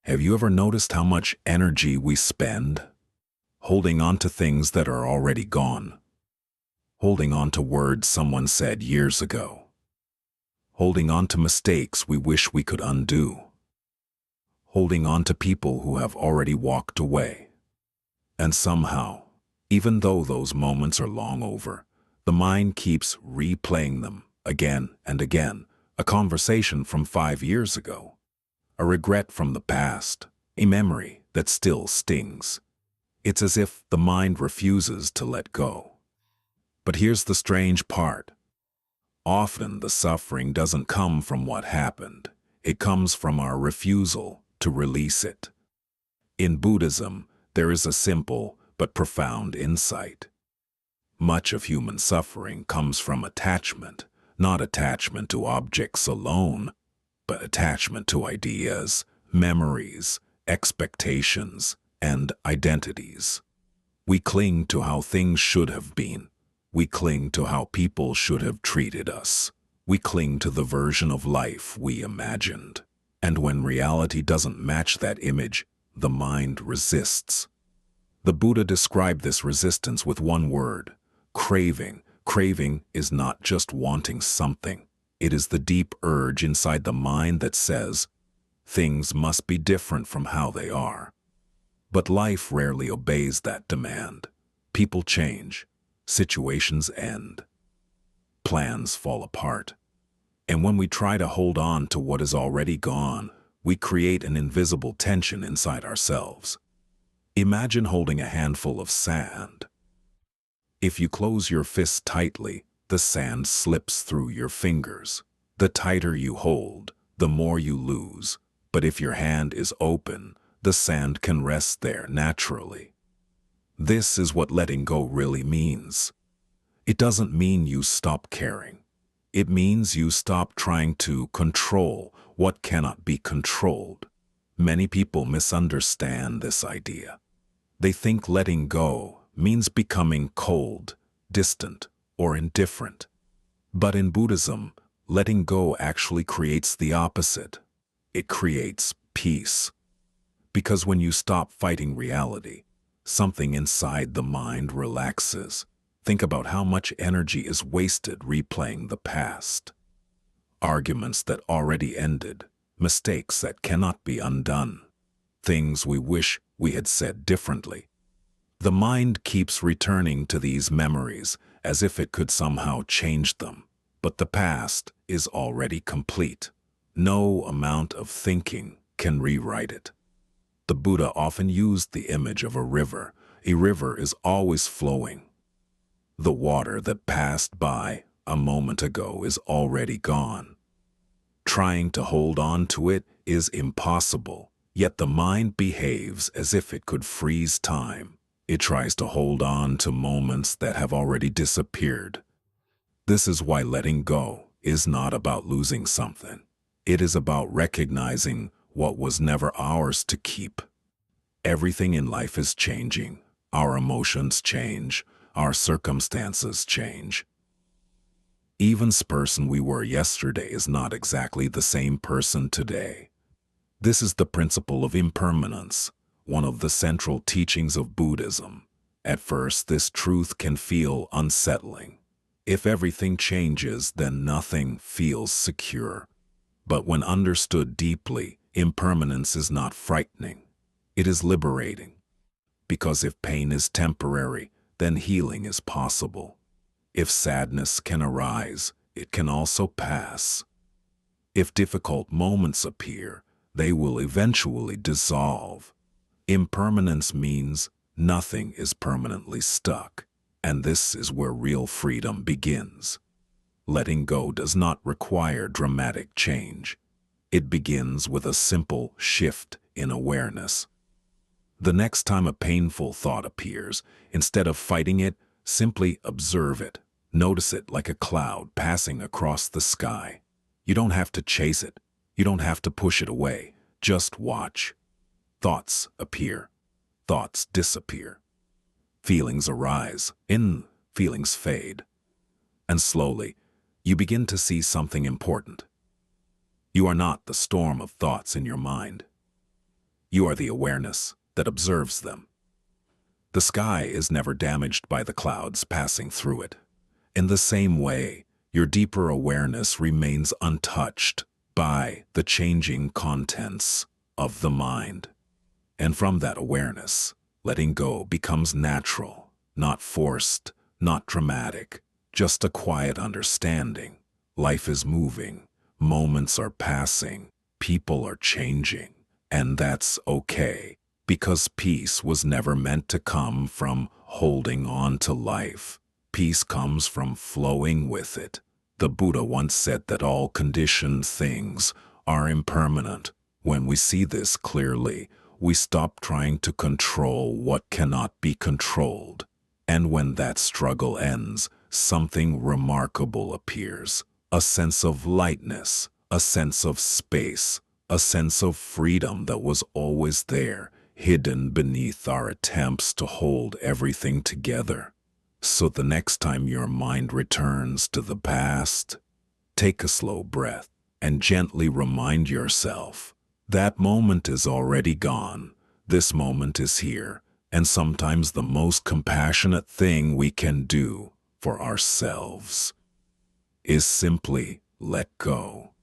Have you ever noticed how much energy we spend holding on to things that are already gone? Holding on to words someone said years ago. Holding on to mistakes we wish we could undo. Holding on to people who have already walked away. And somehow, even though those moments are long over, the mind keeps replaying them again and again. A conversation from 5 years ago. A regret from the past. A memory that still stings. It's as if the mind refuses to let go. But here's the strange part. Often the suffering doesn't come from what happened. It comes from our refusal to release it. In Buddhism, there is a simple but profound insight. Much of human suffering comes from attachment, not attachment to objects alone, but attachment to ideas, memories, expectations, and identities. We cling to how things should have been. We cling to how people should have treated us. We cling to the version of life we imagined. And when reality doesn't match that image, the mind resists. The Buddha described this resistance with one word: craving. Craving is not just wanting something. It is the deep urge inside the mind that says, things must be different from how they are. But life rarely obeys that demand. People change. Situations end. Plans fall apart. And when we try to hold on to what is already gone, we create an invisible tension inside ourselves. Imagine holding a handful of sand. If you close your fist tightly, the sand slips through your fingers. The tighter you hold, the more you lose. But if your hand is open, the sand can rest there naturally. This is what letting go really means. It doesn't mean you stop caring. It means you stop trying to control what cannot be controlled. Many people misunderstand this idea. They think letting go means becoming cold, distant, or indifferent. But in Buddhism, letting go actually creates the opposite. It creates peace. Because when you stop fighting reality, something inside the mind relaxes. Think about how much energy is wasted replaying the past. Arguments that already ended, mistakes that cannot be undone, things we wish we had said differently. The mind keeps returning to these memories as if it could somehow change them. But the past is already complete. No amount of thinking can rewrite it. The Buddha often used the image of a river. A river is always flowing. The water that passed by a moment ago is already gone. Trying to hold on to it is impossible, yet the mind behaves as if it could freeze time. It tries to hold on to moments that have already disappeared. This is why letting go is not about losing something. It is about recognizing what was never ours to keep. Everything in life is changing. Our emotions change. Our circumstances change. Even the person we were yesterday is not exactly the same person today. This is the principle of impermanence, one of the central teachings of Buddhism. At first, this truth can feel unsettling. If everything changes, then nothing feels secure. But when understood deeply, impermanence is not frightening. It is liberating. Because if pain is temporary, then healing is possible. If sadness can arise, it can also pass. If difficult moments appear, they will eventually dissolve. Impermanence means nothing is permanently stuck, and this is where real freedom begins. Letting go does not require dramatic change. It begins with a simple shift in awareness. The next time a painful thought appears, instead of fighting it, simply observe it. Notice it like a cloud passing across the sky. You don't have to chase it. You don't have to push it away. Just watch. Thoughts appear. Thoughts disappear. Feelings arise. Feelings fade. And slowly, you begin to see something important. You are not the storm of thoughts in your mind. You are the awareness that observes them. The sky is never damaged by the clouds passing through it. In the same way, your deeper awareness remains untouched by the changing contents of the mind. And from that awareness, letting go becomes natural, not forced, not dramatic, just a quiet understanding. Life is moving, moments are passing, people are changing, and that's okay, because peace was never meant to come from holding on to life. Peace comes from flowing with it. The Buddha once said that all conditioned things are impermanent. When we see this clearly, we stop trying to control what cannot be controlled. And when that struggle ends, something remarkable appears. A sense of lightness, a sense of space, a sense of freedom that was always there, hidden beneath our attempts to hold everything together. So the next time your mind returns to the past, take a slow breath and gently remind yourself, that moment is already gone. This moment is here, and sometimes the most compassionate thing we can do for ourselves is simply let go.